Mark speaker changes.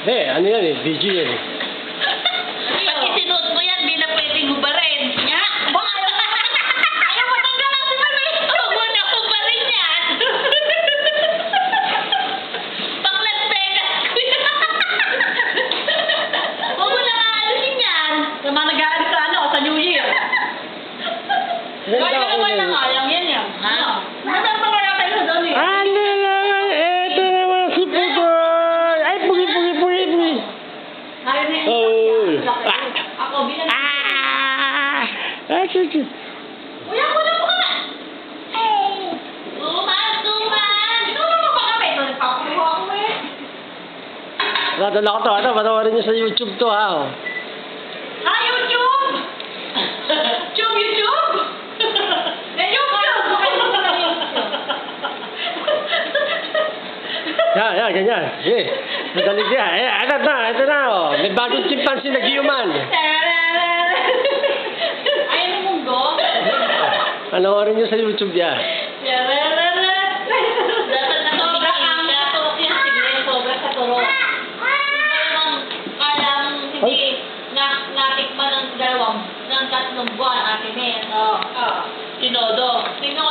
Speaker 1: Ano yan eh? Video yan eh.
Speaker 2: Pag isinuot mo yan, di na pwedeng hubarin. Nga? Ayaw mo tanggalan si Mami. Huwag mo na hubarin yan. Pang Las Vegas. Huwag mo na kaalisin yan. Sa mga nag-aalis sa sa New Year. Kaya ka naman na nga, yan yan. Ha? Nasaan pa kaya tayo doon eh?
Speaker 1: Ito naman si Putoy! Ay, pugi!
Speaker 2: Ayaw na yan.
Speaker 1: Oh!
Speaker 2: Ako, bilang...
Speaker 1: Chuchu!
Speaker 2: Uy, ako na po ka! Tuman! Tuman mo pa kami? Nagpapakuha ako eh.
Speaker 1: Nadala ko to. Patawarin niyo sa YouTube to ha. Oh.
Speaker 2: Ha, YouTube! YouTube!
Speaker 1: Yan, ganyan. Sige. Madali siya. Ito na. Oh. May bagong chimpanzee na giyuman.
Speaker 2: Ayaw mo mundo?
Speaker 1: Panoorin niyo sa YouTube yan.
Speaker 2: Dapat na sobra ang turok yan. Sige, sobra sa turok. Kaya hindi natikman ng tatlong buwan akin eh. Tinodo. Tingnan